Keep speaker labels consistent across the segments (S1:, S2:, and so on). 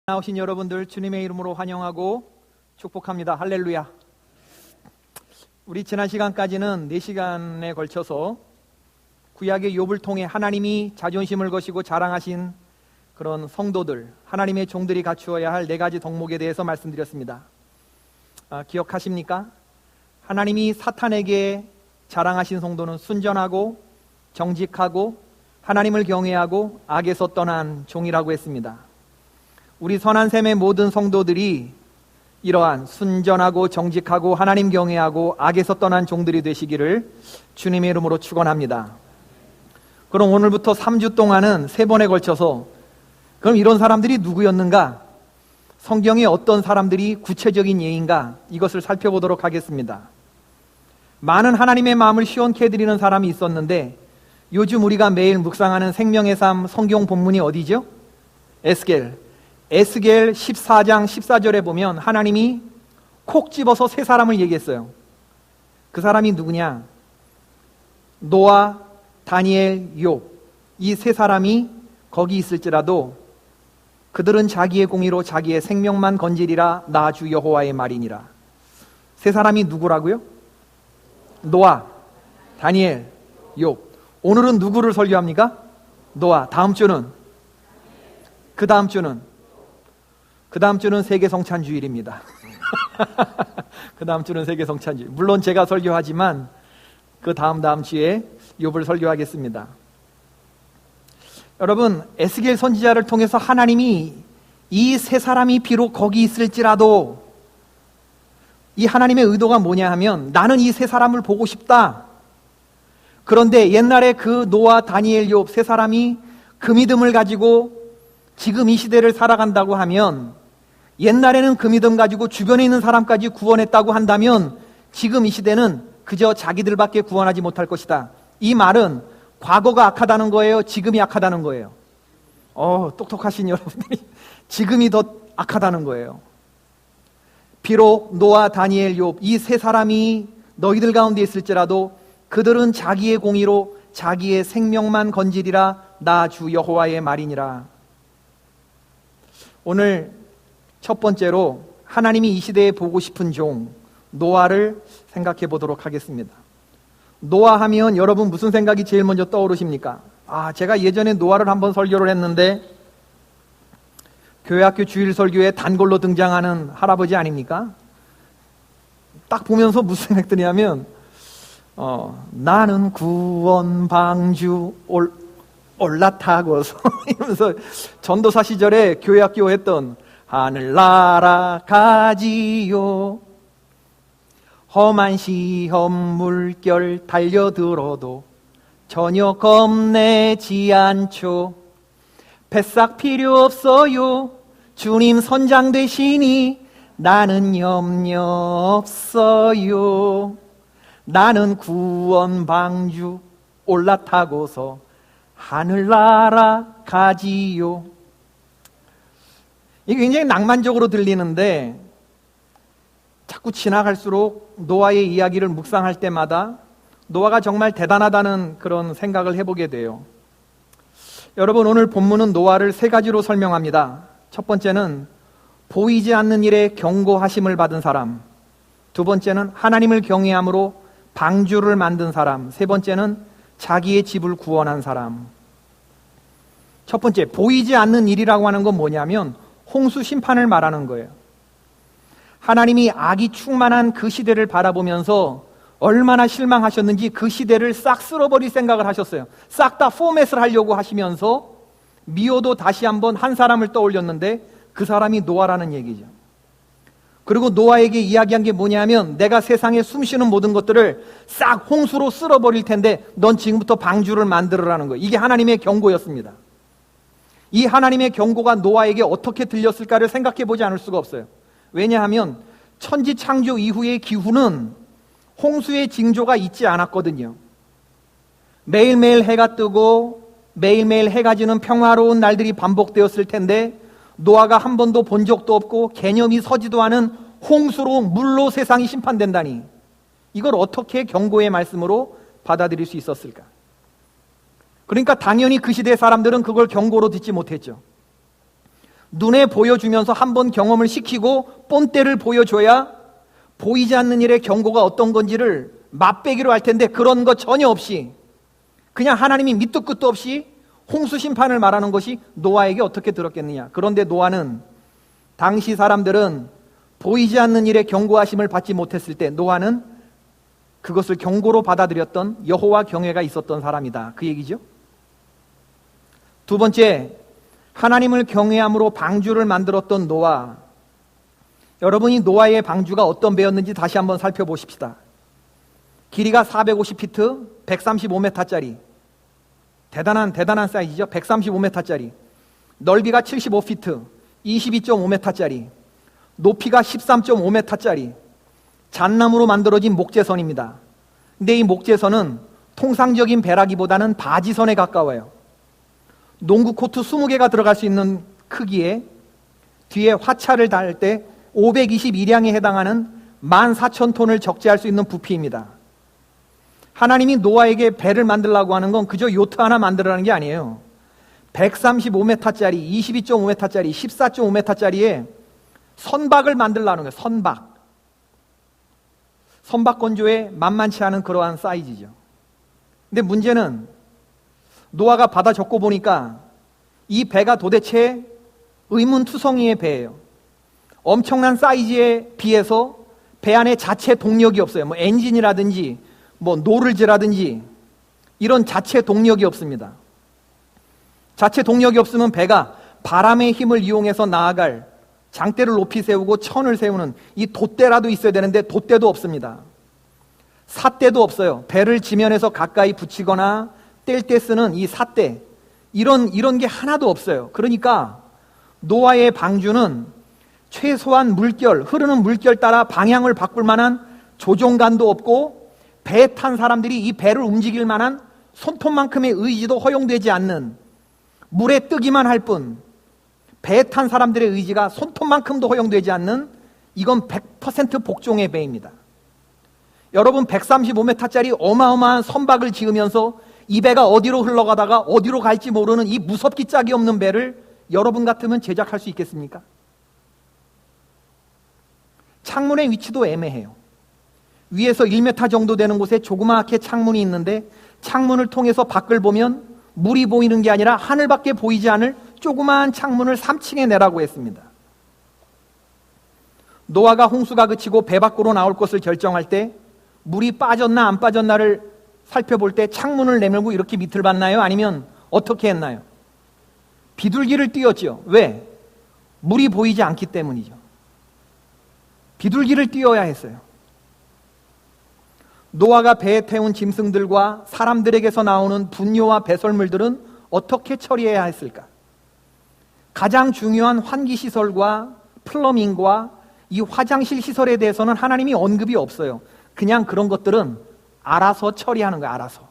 S1: 나오신 여러분들 주님의 이름으로 환영하고 축복합니다. 할렐루야. 우리 지난 시간까지는 4시간에 걸쳐서 구약의 욥을 통해 하나님이 자존심을 거시고 자랑하신 그런 성도들, 하나님의 종들이 갖추어야 할 4가지 덕목에 대해서 말씀드렸습니다. 기억하십니까? 하나님이 사탄에게 자랑하신 성도는 순전하고 정직하고 하나님을 경외하고 악에서 떠난 종이라고 했습니다. 우리 선한샘의 모든 성도들이 이러한 순전하고 정직하고 하나님 경외하고 악에서 떠난 종들이 되시기를 주님의 이름으로 축원합니다. 그럼 오늘부터 3주 동안은 3번에 걸쳐서 그럼 이런 사람들이 누구였는가? 성경에 어떤 사람들이 구체적인 예인가? 이것을 살펴보도록 하겠습니다. 많은 하나님의 마음을 시원케 해드리는 사람이 있었는데 요즘 우리가 매일 묵상하는 생명의 삶 성경 본문이 어디죠? 에스겔 14장 14절에 보면 하나님이 콕 집어서 3사람을 얘기했어요. 그 사람이 누구냐? 노아, 다니엘, 욥. 이 3사람이 거기 있을지라도 그들은 자기의 공의로 자기의 생명만 건지리라. 나 주 여호와의 말이니라. 3사람이 누구라고요? 노아, 다니엘, 욥. 오늘은 누구를 설교합니까? 노아. 다음 주는? 그 다음 주는 세계 성찬주일입니다. 그 다음 주는 세계 성찬주일. 물론 제가 설교하지만 그 다음 주에 욥을 설교하겠습니다. 여러분, 에스겔 선지자를 통해서 하나님이 이 3사람이 비록 거기 있을지라도 이 하나님의 의도가 뭐냐 하면 나는 이 3사람을 보고 싶다. 그런데 옛날에 그 노아, 다니엘, 욥 3사람이 그 믿음을 가지고 지금 이 시대를 살아간다고 하면 옛날에는 그 믿음 가지고 주변에 있는 사람까지 구원했다고 한다면 지금 이 시대는 그저 자기들밖에 구원하지 못할 것이다. 이 말은 과거가 악하다는 거예요? 지금이 악하다는 거예요? 똑똑하신 여러분들이 지금이 더 악하다는 거예요. 비록 노아, 다니엘, 욥 이 3사람이 너희들 가운데 있을지라도 그들은 자기의 공의로 자기의 생명만 건지리라. 나 주 여호와의 말이니라. 오늘 첫 번째로 하나님이 이 시대에 보고 싶은 종 노아를 생각해 보도록 하겠습니다. 노아 하면 여러분 무슨 생각이 제일 먼저 떠오르십니까? 제가 예전에 노아를 한번 설교를 했는데 교회학교 주일 설교에 단골로 등장하는 할아버지 아닙니까? 딱 보면서 무슨 생각 드냐면 나는 구원 방주 올라타고서 이러면서 전도사 시절에 교회학교 했던 하늘나라 가지요 험한 시험 물결 달려들어도 전혀 겁내지 않죠. 뱃삭 필요 없어요. 주님 선장 되시니 나는 염려 없어요. 나는 구원 방주 올라타고서 하늘나라 가지요. 이게 굉장히 낭만적으로 들리는데 자꾸 지나갈수록 노아의 이야기를 묵상할 때마다 노아가 정말 대단하다는 그런 생각을 해보게 돼요. 여러분, 오늘 본문은 노아를 3가지로 설명합니다. 첫 번째는 보이지 않는 일에 경고하심을 받은 사람, 두 번째는 하나님을 경외함으로 방주를 만든 사람, 세 번째는 자기의 집을 구원한 사람. 첫 번째, 보이지 않는 일이라고 하는 건 뭐냐면 홍수 심판을 말하는 거예요. 하나님이 악이 충만한 그 시대를 바라보면서 얼마나 실망하셨는지 그 시대를 싹 쓸어버릴 생각을 하셨어요. 싹 다 포맷을 하려고 하시면서 미호도 다시 한번 한 사람을 떠올렸는데 그 사람이 노아라는 얘기죠. 그리고 노아에게 이야기한 게 뭐냐면 내가 세상에 숨쉬는 모든 것들을 싹 홍수로 쓸어버릴 텐데 넌 지금부터 방주를 만들으라는 거예요. 이게 하나님의 경고였습니다. 이 하나님의 경고가 노아에게 어떻게 들렸을까를 생각해 보지 않을 수가 없어요. 왜냐하면 천지 창조 이후의 기후는 홍수의 징조가 있지 않았거든요. 매일매일 해가 뜨고 매일매일 해가 지는 평화로운 날들이 반복되었을 텐데 노아가 한 번도 본 적도 없고 개념이 서지도 않은 홍수로 물로 세상이 심판된다니 이걸 어떻게 경고의 말씀으로 받아들일 수 있었을까? 그러니까 당연히 그 시대 사람들은 그걸 경고로 듣지 못했죠. 눈에 보여주면서 한번 경험을 시키고 본때를 보여줘야 보이지 않는 일의 경고가 어떤 건지를 맛배기로 할 텐데, 그런 거 전혀 없이 그냥 하나님이 밑도 끝도 없이 홍수 심판을 말하는 것이 노아에게 어떻게 들었겠느냐. 그런데 노아는, 당시 사람들은 보이지 않는 일의 경고하심을 받지 못했을 때 노아는 그것을 경고로 받아들였던 여호와 경외가 있었던 사람이다, 그 얘기죠. 두 번째, 하나님을 경외함으로 방주를 만들었던 노아. 여러분이 노아의 방주가 어떤 배였는지 다시 한번 살펴보십시다. 길이가 450피트, 135m짜리. 대단한 사이즈죠. 135m짜리. 넓이가 75피트, 22.5m짜리. 높이가 13.5m짜리. 잣나무로 만들어진 목재선입니다. 근데 이 목재선은 통상적인 배라기보다는 바지선에 가까워요. 농구 코트 20개가 들어갈 수 있는 크기에 뒤에 화차를 달 때 521량에 해당하는 14,000톤을 적재할 수 있는 부피입니다. 하나님이 노아에게 배를 만들라고 하는 건 그저 요트 하나 만들라는 게 아니에요. 135m짜리, 22.5m짜리, 14.5m짜리에 선박을 만들라는 거예요. 선박 건조에 만만치 않은 그러한 사이즈죠. 근데 문제는 노아가 바다 적고 보니까 이 배가 도대체 의문투성이의 배예요. 엄청난 사이즈에 비해서 배 안에 자체 동력이 없어요. 뭐 엔진이라든지 뭐 노를즈라든지 이런 자체 동력이 없습니다. 자체 동력이 없으면 배가 바람의 힘을 이용해서 나아갈, 장대를 높이 세우고 천을 세우는 이 돛대라도 있어야 되는데 돛대도 없습니다. 삿대도 없어요. 배를 지면에서 가까이 붙이거나 뗄 때 쓰는 이 삿대, 이런 게 하나도 없어요. 그러니까 노아의 방주는 최소한 흐르는 물결 따라 방향을 바꿀 만한 조종관도 없고, 배 탄 사람들이 이 배를 움직일 만한 손톱만큼의 의지도 허용되지 않는, 물에 뜨기만 할 뿐 배 탄 사람들의 의지가 손톱만큼도 허용되지 않는, 이건 100% 복종의 배입니다. 여러분, 135m짜리 어마어마한 선박을 지으면서 이 배가 어디로 흘러가다가 어디로 갈지 모르는 이 무섭기 짝이 없는 배를 여러분 같으면 제작할 수 있겠습니까? 창문의 위치도 애매해요. 위에서 1m 정도 되는 곳에 조그맣게 창문이 있는데, 창문을 통해서 밖을 보면 물이 보이는 게 아니라 하늘밖에 보이지 않을 조그마한 창문을 3층에 내라고 했습니다. 노아가 홍수가 그치고 배 밖으로 나올 것을 결정할 때 물이 빠졌나 안 빠졌나를 살펴볼 때 창문을 내밀고 이렇게 밑을 봤나요? 아니면 어떻게 했나요? 비둘기를 띄웠죠. 왜? 물이 보이지 않기 때문이죠. 비둘기를 띄워야 했어요. 노아가 배에 태운 짐승들과 사람들에게서 나오는 분뇨와 배설물들은 어떻게 처리해야 했을까? 가장 중요한 환기시설과 플러밍과 이 화장실 시설에 대해서는 하나님이 언급이 없어요. 그냥 그런 것들은 알아서 처리하는 거예요. 알아서.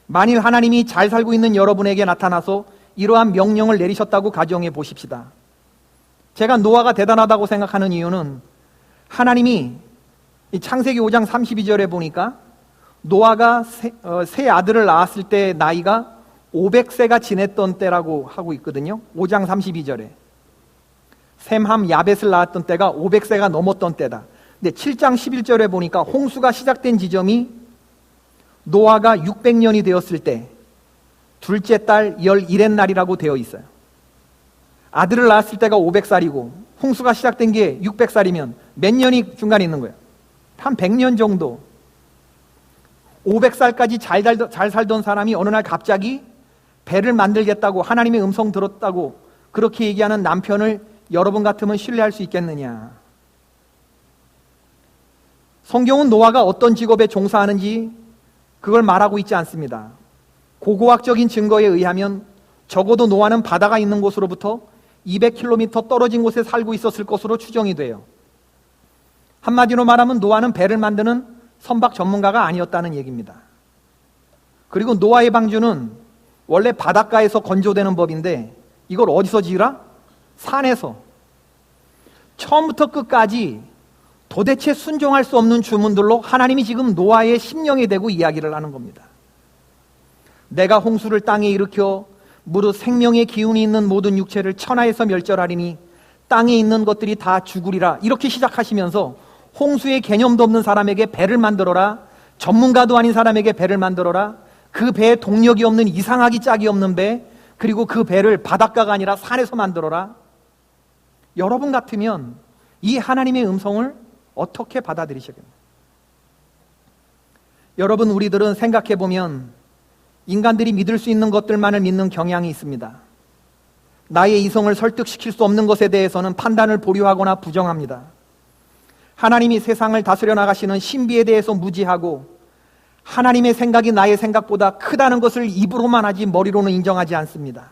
S1: 만일 하나님이 잘 살고 있는 여러분에게 나타나서 이러한 명령을 내리셨다고 가정해 보십시다. 제가 노아가 대단하다고 생각하는 이유는, 하나님이 이 창세기 5장 32절에 보니까 노아가 세 아들을 낳았을 때 나이가 500세가 지냈던 때라고 하고 있거든요. 5장 32절에 셈, 함, 야벳을 낳았던 때가 500세가 넘었던 때다. 근데 7장 11절에 보니까 홍수가 시작된 지점이 노아가 600년이 되었을 때 둘째 달 11의 날이라고 되어 있어요. 아들을 낳았을 때가 500살이고 홍수가 시작된 게 600살이면 몇 년이 중간에 있는 거예요? 한 100년 정도. 500살까지 잘 살던 사람이 어느 날 갑자기 배를 만들겠다고, 하나님의 음성 들었다고 그렇게 얘기하는 남편을 여러분 같으면 신뢰할 수 있겠느냐? 성경은 노아가 어떤 직업에 종사하는지 그걸 말하고 있지 않습니다. 고고학적인 증거에 의하면 적어도 노아는 바다가 있는 곳으로부터 200km 떨어진 곳에 살고 있었을 것으로 추정이 돼요. 한마디로 말하면 노아는 배를 만드는 선박 전문가가 아니었다는 얘기입니다. 그리고 노아의 방주는 원래 바닷가에서 건조되는 법인데 이걸 어디서 지으라? 산에서. 처음부터 끝까지 도대체 순종할 수 없는 주문들로 하나님이 지금 노아의 심령이 되고 이야기를 하는 겁니다. 내가 홍수를 땅에 일으켜 무릇 생명의 기운이 있는 모든 육체를 천하에서 멸절하리니 땅에 있는 것들이 다 죽으리라. 이렇게 시작하시면서 홍수의 개념도 없는 사람에게 배를 만들어라. 전문가도 아닌 사람에게 배를 만들어라. 그 배에 동력이 없는 이상하기 짝이 없는 배, 그리고 그 배를 바닷가가 아니라 산에서 만들어라. 여러분 같으면 이 하나님의 음성을 어떻게 받아들이시겠나요? 여러분, 우리들은 생각해보면 인간들이 믿을 수 있는 것들만을 믿는 경향이 있습니다. 나의 이성을 설득시킬 수 없는 것에 대해서는 판단을 보류하거나 부정합니다. 하나님이 세상을 다스려 나가시는 신비에 대해서 무지하고 하나님의 생각이 나의 생각보다 크다는 것을 입으로만 하지 머리로는 인정하지 않습니다.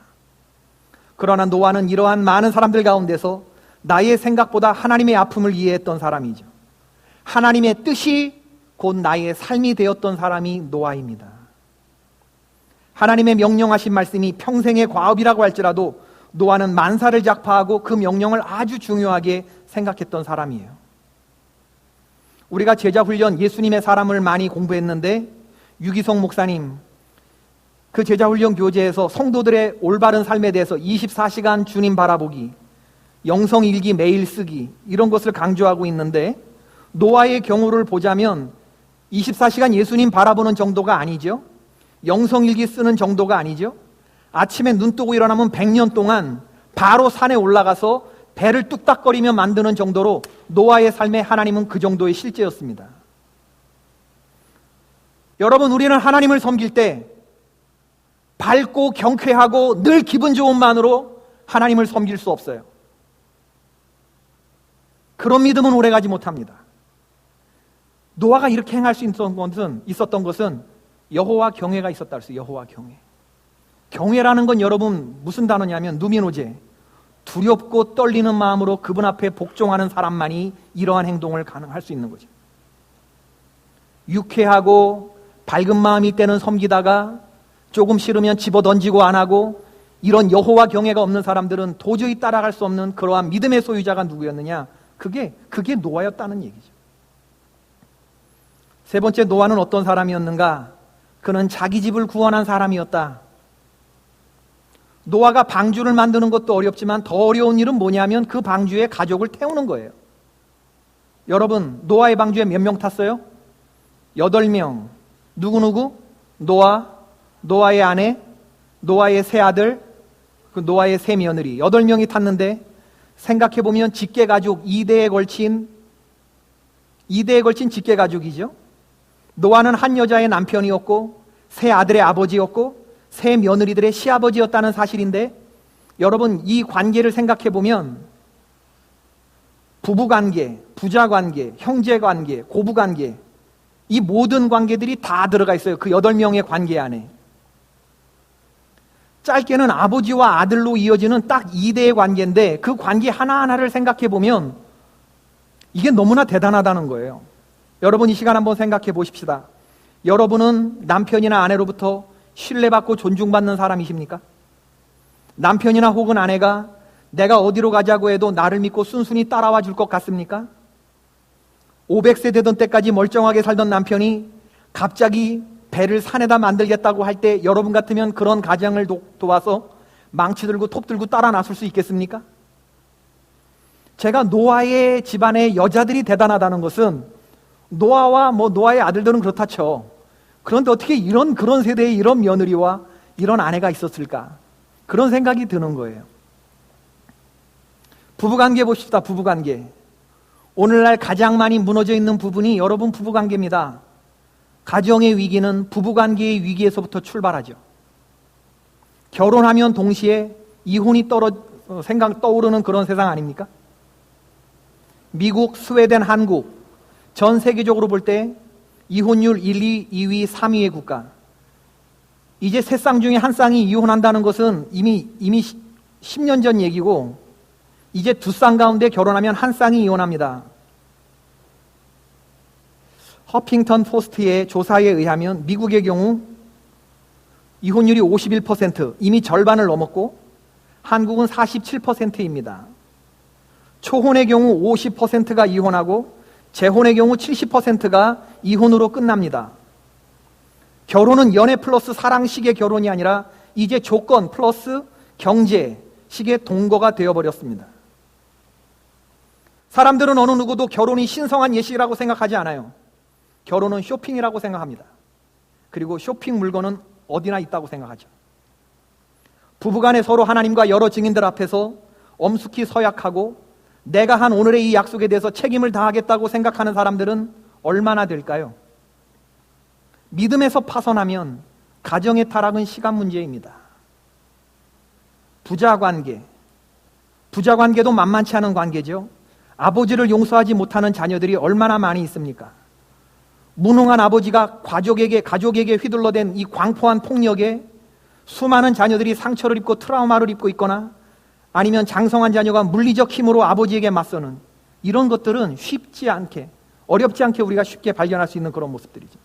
S1: 그러나 노아는 이러한 많은 사람들 가운데서 나의 생각보다 하나님의 아픔을 이해했던 사람이죠. 하나님의 뜻이 곧 나의 삶이 되었던 사람이 노아입니다. 하나님의 명령하신 말씀이 평생의 과업이라고 할지라도 노아는 만사를 작파하고 그 명령을 아주 중요하게 생각했던 사람이에요. 우리가 제자훈련 예수님의 사람을 많이 공부했는데 유기성 목사님 그 제자훈련 교재에서 성도들의 올바른 삶에 대해서 24시간 주님 바라보기, 영성일기 매일 쓰기 이런 것을 강조하고 있는데 노아의 경우를 보자면 24시간 예수님 바라보는 정도가 아니죠. 영성일기 쓰는 정도가 아니죠. 아침에 눈 뜨고 일어나면 100년 동안 바로 산에 올라가서 배를 뚝딱거리며 만드는 정도로 노아의 삶에 하나님은 그 정도의 실제였습니다. 여러분, 우리는 하나님을 섬길 때 밝고 경쾌하고 늘 기분 좋은만으로 하나님을 섬길 수 없어요. 그런 믿음은 오래가지 못합니다. 노아가 이렇게 행할 수 있었던 것은 여호와 경외가 있었다 그랬어요. 여호와 경외. 경외라는 건 여러분 무슨 단어냐면 누미노제, 두렵고 떨리는 마음으로 그분 앞에 복종하는 사람만이 이러한 행동을 가능할 수 있는 거죠. 유쾌하고 밝은 마음일 때는 섬기다가 조금 싫으면 집어던지고 안 하고, 이런 여호와 경외가 없는 사람들은 도저히 따라갈 수 없는 그러한 믿음의 소유자가 누구였느냐? 그게 노아였다는 얘기죠. 세 번째, 노아는 어떤 사람이었는가? 그는 자기 집을 구원한 사람이었다. 노아가 방주를 만드는 것도 어렵지만 더 어려운 일은 뭐냐면 그 방주에 가족을 태우는 거예요. 여러분, 노아의 방주에 몇 명 탔어요? 8명. 누구누구? 노아, 노아의 아내, 노아의 세 아들, 그 노아의 세 며느리 8명이 탔는데, 생각해보면 직계가족 2대에 걸친 직계가족이죠. 노아는 한 여자의 남편이었고 세 아들의 아버지였고 세 며느리들의 시아버지였다는 사실인데, 여러분 이 관계를 생각해보면 부부관계, 부자관계, 형제관계, 고부관계, 이 모든 관계들이 다 들어가 있어요. 그 8명의 관계 안에. 짧게는 아버지와 아들로 이어지는 딱 2대의 관계인데, 그 관계 하나하나를 생각해보면 이게 너무나 대단하다는 거예요. 여러분, 이 시간 한번 생각해 보십시다. 여러분은 남편이나 아내로부터 신뢰받고 존중받는 사람이십니까? 남편이나 혹은 아내가 내가 어디로 가자고 해도 나를 믿고 순순히 따라와 줄 것 같습니까? 500세 되던 때까지 멀쩡하게 살던 남편이 갑자기 배를 산에다 만들겠다고 할 때 여러분 같으면 그런 가정을 도와서 망치 들고 톱 들고 따라 나설 수 있겠습니까? 제가 노아의 집안의 여자들이 대단하다는 것은, 노아와 노아의 아들들은 그렇다 쳐. 그런데 어떻게 그런 세대에 이런 며느리와 이런 아내가 있었을까? 그런 생각이 드는 거예요. 부부관계 보십시다. 부부관계. 오늘날 가장 많이 무너져 있는 부분이 여러분 부부관계입니다. 가정의 위기는 부부관계의 위기에서부터 출발하죠. 결혼하면 동시에 이혼이 떠오르는 그런 세상 아닙니까? 미국, 스웨덴, 한국, 전 세계적으로 볼 때 이혼율 1위, 2위, 3위의 국가. 이제 세 쌍 중에 한 쌍이 이혼한다는 것은 이미 10년 전 얘기고, 이제 두 쌍 가운데 결혼하면 한 쌍이 이혼합니다. 허핑턴 포스트의 조사에 의하면 미국의 경우 이혼율이 51%, 이미 절반을 넘었고 한국은 47%입니다. 초혼의 경우 50%가 이혼하고 재혼의 경우 70%가 이혼으로 끝납니다. 결혼은 연애 플러스 사랑식의 결혼이 아니라 이제 조건 플러스 경제식의 동거가 되어버렸습니다. 사람들은 어느 누구도 결혼이 신성한 예식이라고 생각하지 않아요. 결혼은 쇼핑이라고 생각합니다. 그리고 쇼핑 물건은 어디나 있다고 생각하죠. 부부간에 서로 하나님과 여러 증인들 앞에서 엄숙히 서약하고 내가 한 오늘의 이 약속에 대해서 책임을 다하겠다고 생각하는 사람들은 얼마나 될까요? 믿음에서 파선하면 가정의 타락은 시간 문제입니다. 부자관계도 만만치 않은 관계죠. 아버지를 용서하지 못하는 자녀들이 얼마나 많이 있습니까? 무능한 아버지가 가족에게 휘둘러댄 이 광포한 폭력에 수많은 자녀들이 상처를 입고 트라우마를 입고 있거나 아니면 장성한 자녀가 물리적 힘으로 아버지에게 맞서는 이런 것들은 어렵지 않게 우리가 쉽게 발견할 수 있는 그런 모습들이죠.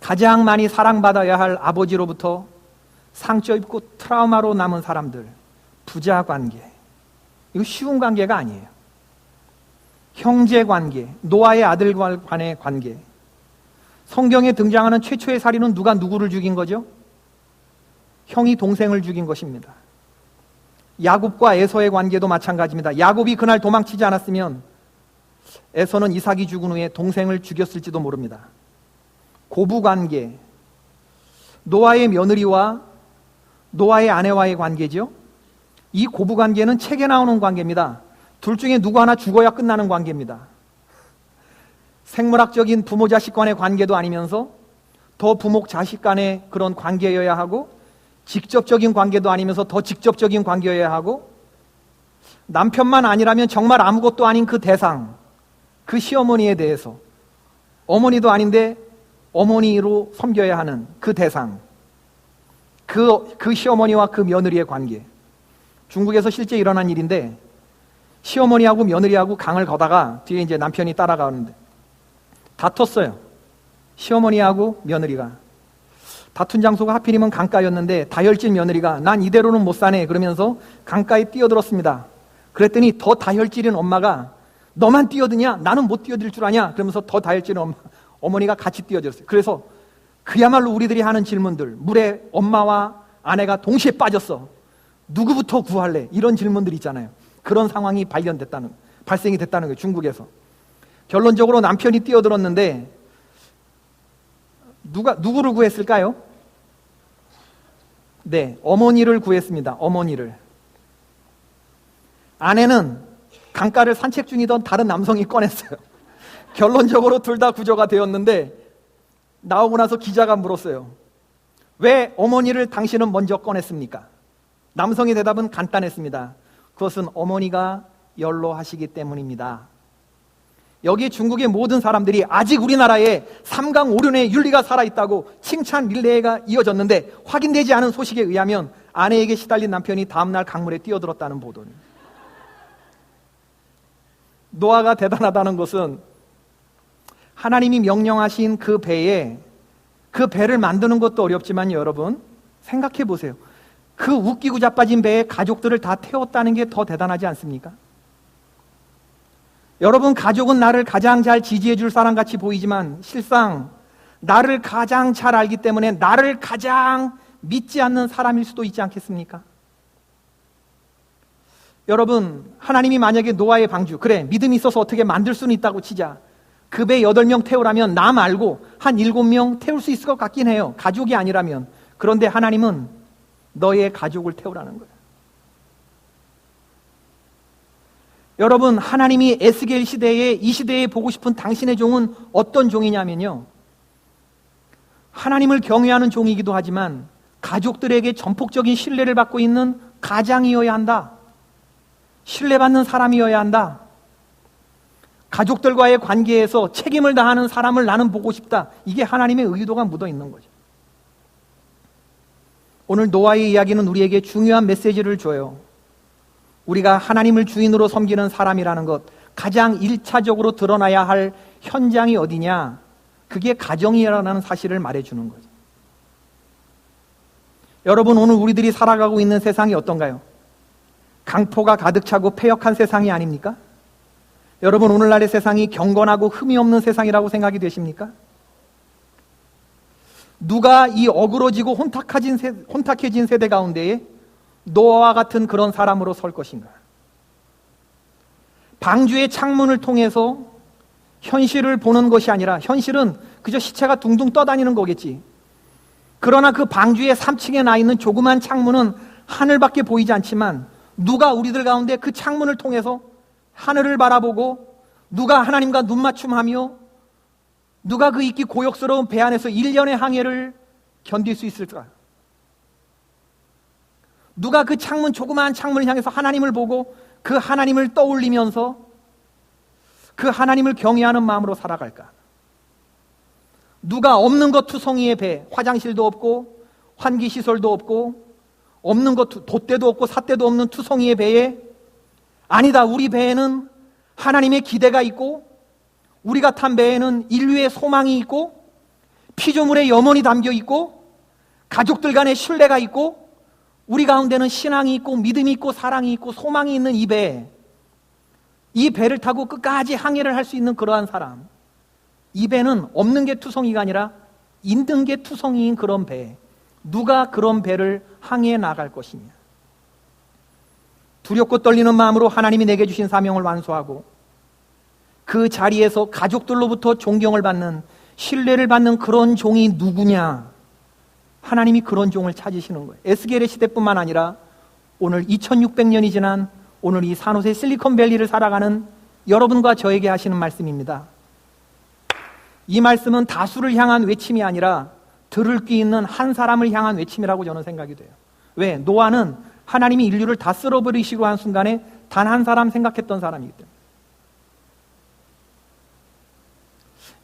S1: 가장 많이 사랑받아야 할 아버지로부터 상처 입고 트라우마로 남은 사람들, 부자 관계. 이거 쉬운 관계가 아니에요. 형제 관계, 노아의 아들 간의 관계. 성경에 등장하는 최초의 살인은 누가 누구를 죽인 거죠? 형이 동생을 죽인 것입니다. 야곱과 에서의 관계도 마찬가지입니다. 야곱이 그날 도망치지 않았으면 에서는 이삭이 죽은 후에 동생을 죽였을지도 모릅니다. 고부관계, 노아의 며느리와 노아의 아내와의 관계죠. 이 고부관계는 책에 나오는 관계입니다. 둘 중에 누구 하나 죽어야 끝나는 관계입니다. 생물학적인 부모-자식 간의 관계도 아니면서 더 부모-자식 간의 그런 관계여야 하고 직접적인 관계도 아니면서 더 직접적인 관계여야 하고 남편만 아니라면 정말 아무것도 아닌 그 대상, 그 시어머니에 대해서 어머니도 아닌데 어머니로 섬겨야 하는 그 대상, 그 시어머니와 그 며느리의 관계. 중국에서 실제 일어난 일인데 시어머니하고 며느리하고 강을 걷다가 뒤에 이제 남편이 따라가는데 다퉜어요. 시어머니하고 며느리가 다툰 장소가 하필이면 강가였는데 다혈질 며느리가 난 이대로는 못 사네 그러면서 강가에 뛰어들었습니다. 그랬더니 더 다혈질인 엄마가 너만 뛰어드냐? 나는 못 뛰어들 줄 아냐? 그러면서 더 다혈질인 어머니가 같이 뛰어들었어요. 그래서 그야말로 우리들이 하는 질문들, 물에 엄마와 아내가 동시에 빠졌어. 누구부터 구할래? 이런 질문들 있잖아요. 그런 상황이 발생이 됐다는 거예요. 중국에서. 결론적으로 남편이 뛰어들었는데 누구를 구했을까요? 네, 어머니를 구했습니다. 어머니를. 아내는 강가를 산책 중이던 다른 남성이 꺼냈어요. 결론적으로 둘 다 구조가 되었는데 나오고 나서 기자가 물었어요. 왜 어머니를 당신은 먼저 꺼냈습니까? 남성의 대답은 간단했습니다. 그것은 어머니가 연로하시기 때문입니다. 여기 중국의 모든 사람들이 아직 우리나라에 삼강오륜의 윤리가 살아있다고 칭찬 릴레이가 이어졌는데 확인되지 않은 소식에 의하면 아내에게 시달린 남편이 다음날 강물에 뛰어들었다는 보도입니다. 노아가 대단하다는 것은 하나님이 명령하신 그 배에 그 배를 만드는 것도 어렵지만 여러분 생각해 보세요. 그 웃기고 자빠진 배에 가족들을 다 태웠다는 게 더 대단하지 않습니까? 여러분 가족은 나를 가장 잘 지지해 줄 사람 같이 보이지만 실상 나를 가장 잘 알기 때문에 나를 가장 믿지 않는 사람일 수도 있지 않겠습니까? 여러분 하나님이 만약에 노아의 방주 그래 믿음이 있어서 어떻게 만들 수는 있다고 치자. 그 배 8명 태우라면 나 말고 한 7명 태울 수 있을 것 같긴 해요. 가족이 아니라면. 그런데 하나님은 너의 가족을 태우라는 거예요. 여러분 하나님이 에스겔 시대에 이 시대에 보고 싶은 당신의 종은 어떤 종이냐면요, 하나님을 경외하는 종이기도 하지만 가족들에게 전폭적인 신뢰를 받고 있는 가장이어야 한다. 신뢰받는 사람이어야 한다. 가족들과의 관계에서 책임을 다하는 사람을 나는 보고 싶다. 이게 하나님의 의도가 묻어 있는 거죠. 오늘 노아의 이야기는 우리에게 중요한 메시지를 줘요. 우리가 하나님을 주인으로 섬기는 사람이라는 것, 가장 1차적으로 드러나야 할 현장이 어디냐? 그게 가정이라는 사실을 말해주는 거죠. 여러분 오늘 우리들이 살아가고 있는 세상이 어떤가요? 강포가 가득 차고 폐역한 세상이 아닙니까? 여러분 오늘날의 세상이 경건하고 흠이 없는 세상이라고 생각이 되십니까? 누가 이 어그러지고 혼탁해진 세대 가운데에 노아와 같은 그런 사람으로 설 것인가? 방주의 창문을 통해서 현실을 보는 것이 아니라 현실은 그저 시체가 둥둥 떠다니는 거겠지. 그러나 그 방주의 3층에 나 있는 조그만 창문은 하늘밖에 보이지 않지만 누가 우리들 가운데 그 창문을 통해서 하늘을 바라보고 누가 하나님과 눈맞춤하며 누가 그 있기 고역스러운 배 안에서 1년의 항해를 견딜 수 있을까? 누가 그 창문, 조그마한 창문을 향해서 하나님을 보고 그 하나님을 떠올리면서 그 하나님을 경외하는 마음으로 살아갈까? 누가 없는 것 투성이의 배, 화장실도 없고 환기시설도 없고 없는 것 돛대도 없고 삿대도 없는 투성이의 배에 아니다, 우리 배에는 하나님의 기대가 있고 우리가 탄 배에는 인류의 소망이 있고 피조물의 염원이 담겨 있고 가족들 간의 신뢰가 있고 우리 가운데는 신앙이 있고 믿음이 있고 사랑이 있고 소망이 있는 이 배, 이 배를 타고 끝까지 항해를 할 수 있는 그러한 사람, 이 배는 없는 게 투성이가 아니라 있는 게 투성이인 그런 배, 누가 그런 배를 항해해 나갈 것이냐? 두렵고 떨리는 마음으로 하나님이 내게 주신 사명을 완수하고 그 자리에서 가족들로부터 존경을 받는, 신뢰를 받는 그런 종이 누구냐? 하나님이 그런 종을 찾으시는 거예요. 에스겔의 시대뿐만 아니라 오늘 2600년이 지난 오늘 이 산호세 실리콘밸리를 살아가는 여러분과 저에게 하시는 말씀입니다. 이 말씀은 다수를 향한 외침이 아니라 들을 귀 있는 한 사람을 향한 외침이라고 저는 생각이 돼요. 왜? 노아는 하나님이 인류를 다 쓸어버리시고 한 순간에 단 한 사람 생각했던 사람이기 때문에.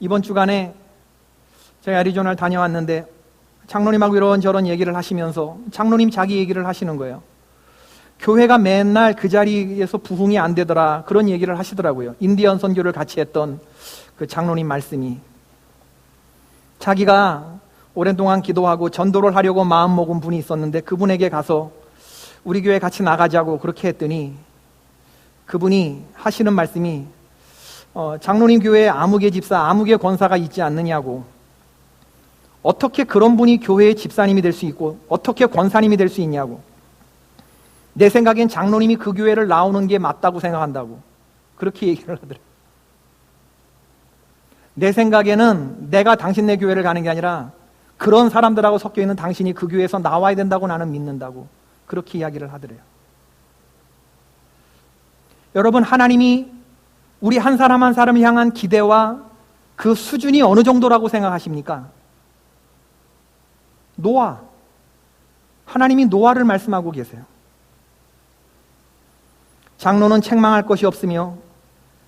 S1: 이번 주간에 제가 애리조나를 다녀왔는데 장로님하고 이런저런 얘기를 하시면서 장로님 자기 얘기를 하시는 거예요. 교회가 맨날 그 자리에서 부흥이 안 되더라, 그런 얘기를 하시더라고요. 인디언 선교를 같이 했던 그 장로님 말씀이, 자기가 오랜 동안 기도하고 전도를 하려고 마음먹은 분이 있었는데 그분에게 가서 우리 교회 같이 나가자고 그렇게 했더니 그분이 하시는 말씀이 장로님 교회에 아무개 집사, 아무개 권사가 있지 않느냐고, 어떻게 그런 분이 교회의 집사님이 될 수 있고 어떻게 권사님이 될 수 있냐고, 내 생각엔 장로님이 그 교회를 나오는 게 맞다고 생각한다고 그렇게 얘기를 하더래요. 내 생각에는 내가 당신네 교회를 가는 게 아니라 그런 사람들하고 섞여 있는 당신이 그 교회에서 나와야 된다고 나는 믿는다고 그렇게 이야기를 하더래요. 여러분, 하나님이 우리 한 사람 한 사람을 향한 기대와 그 수준이 어느 정도라고 생각하십니까? 노아, 하나님이 노아를 말씀하고 계세요. 장로는 책망할 것이 없으며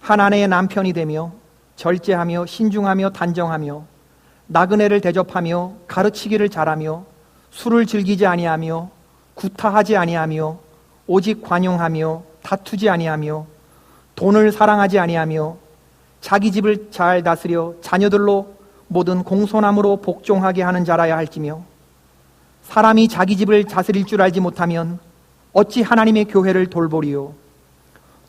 S1: 한 아내의 남편이 되며 절제하며 신중하며 단정하며 나그네를 대접하며 가르치기를 잘하며 술을 즐기지 아니하며 구타하지 아니하며 오직 관용하며 다투지 아니하며 돈을 사랑하지 아니하며 자기 집을 잘 다스려 자녀들로 모든 공손함으로 복종하게 하는 자라야 할지며, 사람이 자기 집을 다스릴 줄 알지 못하면 어찌 하나님의 교회를 돌보리요.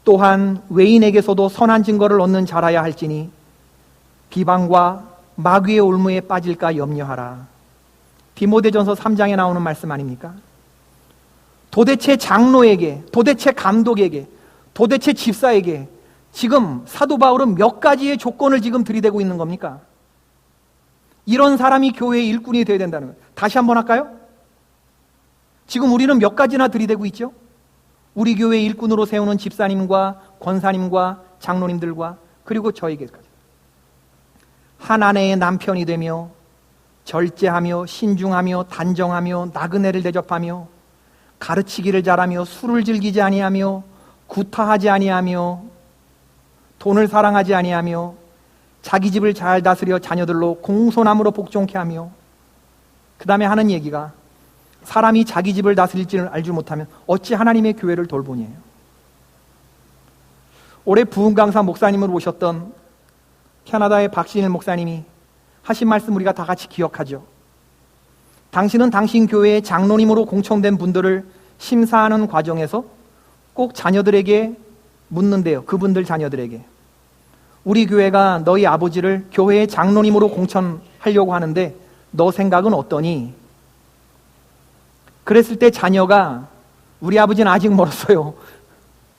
S1: 또한 외인에게서도 선한 증거를 얻는 자라야 할지니 비방과 마귀의 올무에 빠질까 염려하라. 디모데전서 3장에 나오는 말씀 아닙니까? 도대체 장로에게, 도대체 감독에게, 도대체 집사에게 지금 사도 바울은 몇 가지의 조건을 지금 들이대고 있는 겁니까? 이런 사람이 교회의 일꾼이 되어야 된다는 거예요. 다시 한번 할까요? 지금 우리는 몇 가지나 들이대고 있죠? 우리 교회의 일꾼으로 세우는 집사님과 권사님과 장로님들과 그리고 저에게까지. 한 아내의 남편이 되며 절제하며 신중하며 단정하며 나그네를 대접하며 가르치기를 잘하며 술을 즐기지 아니하며 구타하지 아니하며 돈을 사랑하지 아니하며 자기 집을 잘 다스려 자녀들로 공손함으로 복종케 하며, 그 다음에 하는 얘기가 사람이 자기 집을 다스릴 줄 알지 못하면 어찌 하나님의 교회를 돌보니에요. 올해 부흥강사 목사님으로 오셨던 캐나다의 박신일 목사님이 하신 말씀 우리가 다 같이 기억하죠. 당신은 당신 교회의 장로님으로 공청된 분들을 심사하는 과정에서 꼭 자녀들에게 묻는데요. 그분들 자녀들에게, 우리 교회가 너희 아버지를 교회의 장로님으로 공천하려고 하는데 너 생각은 어떠니? 그랬을 때 자녀가 우리 아버지는 아직 멀었어요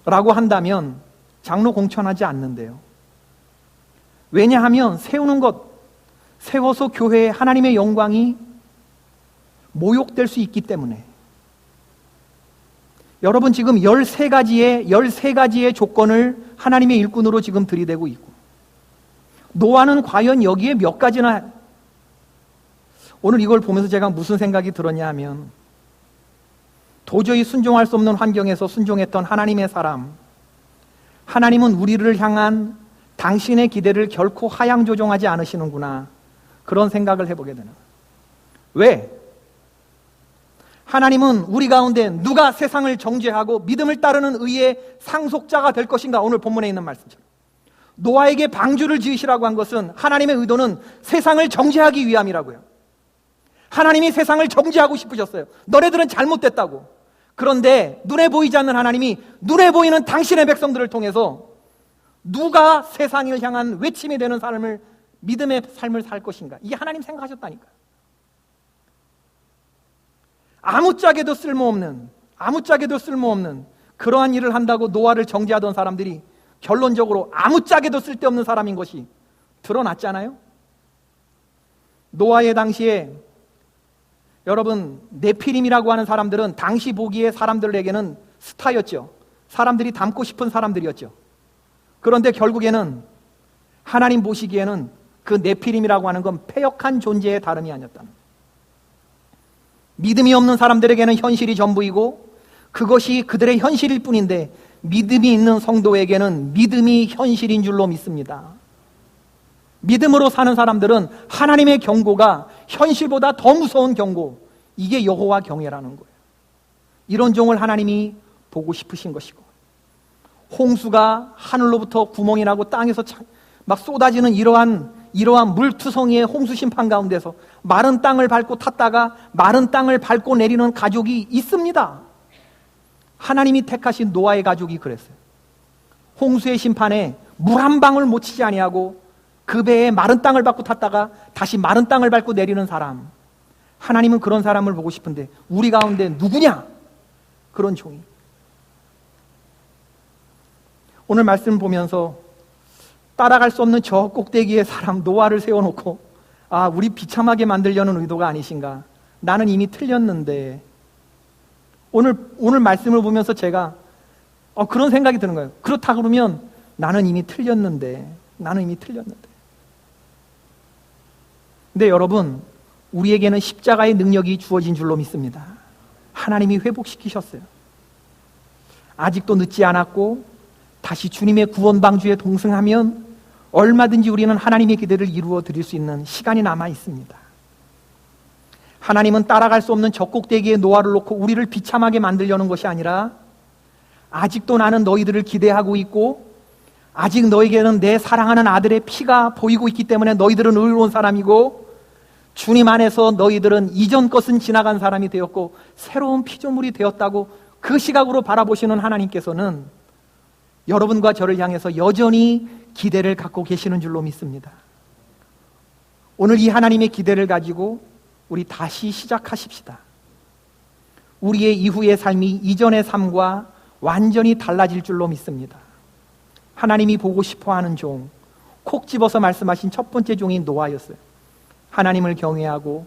S1: 라고 한다면 장로 공천하지 않는데요. 왜냐하면 세우는 것, 세워서 교회에 하나님의 영광이 모욕될 수 있기 때문에. 여러분, 지금 13가지의 조건을 하나님의 일꾼으로 지금 들이대고 있고, 노아는 과연 여기에 몇 가지나, 오늘 이걸 보면서 제가 무슨 생각이 들었냐 하면, 도저히 순종할 수 없는 환경에서 순종했던 하나님의 사람, 하나님은 우리를 향한 당신의 기대를 결코 하향 조정하지 않으시는구나, 그런 생각을 해보게 되는 거예요. 왜? 하나님은 우리 가운데 누가 세상을 정죄하고 믿음을 따르는 의의 상속자가 될 것인가? 오늘 본문에 있는 말씀처럼 노아에게 방주를 지으시라고 한 것은 하나님의 의도는 세상을 정죄하기 위함이라고요. 하나님이 세상을 정죄하고 싶으셨어요. 너네들은 잘못됐다고. 그런데 눈에 보이지 않는 하나님이 눈에 보이는 당신의 백성들을 통해서 누가 세상을 향한 외침이 되는 삶을, 믿음의 삶을 살 것인가? 이게 하나님 생각하셨다니까요. 아무짝에도 쓸모없는 그러한 일을 한다고 노아를 정죄하던 사람들이 결론적으로 아무짝에도 쓸데없는 사람인 것이 드러났잖아요. 노아의 당시에 여러분, 네피림이라고 하는 사람들은 당시 보기에 사람들에게는 스타였죠. 사람들이 닮고 싶은 사람들이었죠. 그런데 결국에는 하나님 보시기에는 그 네피림이라고 하는 건 패역한 존재의 다름이 아니었다는 거예요. 믿음이 없는 사람들에게는 현실이 전부이고 그것이 그들의 현실일 뿐인데, 믿음이 있는 성도에게는 믿음이 현실인 줄로 믿습니다. 믿음으로 사는 사람들은 하나님의 경고가 현실보다 더 무서운 경고, 이게 여호와 경외라는 거예요. 이런 종을 하나님이 보고 싶으신 것이고, 홍수가 하늘로부터 구멍이 나고 땅에서 막 쏟아지는 이러한 물투성이의 홍수 심판 가운데서 마른 땅을 밟고 탔다가 마른 땅을 밟고 내리는 가족이 있습니다. 하나님이 택하신 노아의 가족이 그랬어요. 홍수의 심판에 물 한 방울 못 치지 아니하고 그 배에 마른 땅을 밟고 탔다가 다시 마른 땅을 밟고 내리는 사람, 하나님은 그런 사람을 보고 싶은데 우리 가운데 누구냐? 그런 종이. 오늘 말씀 보면서 따라갈 수 없는 저 꼭대기의 사람 노아를 세워놓고, 아, 우리 비참하게 만들려는 의도가 아니신가? 나는 이미 틀렸는데. 오늘 말씀을 보면서 제가 그런 생각이 드는 거예요. 그렇다 그러면 나는 이미 틀렸는데. 근데 여러분, 우리에게는 십자가의 능력이 주어진 줄로 믿습니다. 하나님이 회복시키셨어요. 아직도 늦지 않았고 다시 주님의 구원 방주에 동승하면 얼마든지 우리는 하나님의 기대를 이루어 드릴 수 있는 시간이 남아 있습니다. 하나님은 따라갈 수 없는 저 꼭대기에 노아를 놓고 우리를 비참하게 만들려는 것이 아니라, 아직도 나는 너희들을 기대하고 있고 아직 너에게는 내 사랑하는 아들의 피가 보이고 있기 때문에 너희들은 의로운 사람이고, 주님 안에서 너희들은 이전 것은 지나간 사람이 되었고 새로운 피조물이 되었다고 그 시각으로 바라보시는 하나님께서는 여러분과 저를 향해서 여전히 기대를 갖고 계시는 줄로 믿습니다. 오늘 이 하나님의 기대를 가지고 우리 다시 시작하십시다. 우리의 이후의 삶이 이전의 삶과 완전히 달라질 줄로 믿습니다. 하나님이 보고 싶어하는 종, 콕 집어서 말씀하신 첫 번째 종이 노아였어요. 하나님을 경외하고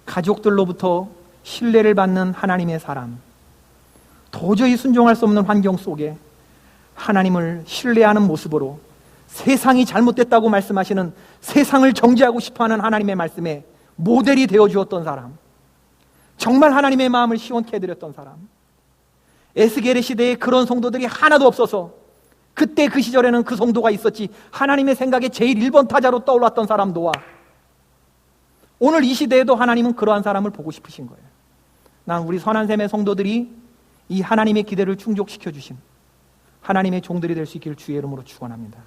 S1: 가족들로부터 신뢰를 받는 하나님의 사람, 도저히 순종할 수 없는 환경 속에 하나님을 신뢰하는 모습으로 세상이 잘못됐다고 말씀하시는, 세상을 정죄하고 싶어하는 하나님의 말씀에 모델이 되어주었던 사람, 정말 하나님의 마음을 시원케 해드렸던 사람. 에스겔의 시대에 그런 성도들이 하나도 없어서 그때 그 시절에는 그 성도가 있었지, 하나님의 생각에 제일 1번 타자로 떠올랐던 사람 노아. 오늘 이 시대에도 하나님은 그러한 사람을 보고 싶으신 거예요. 난 우리 선한샘의 성도들이 이 하나님의 기대를 충족시켜 주신 하나님의 종들이 될 수 있기를 주의 이름으로 축원합니다.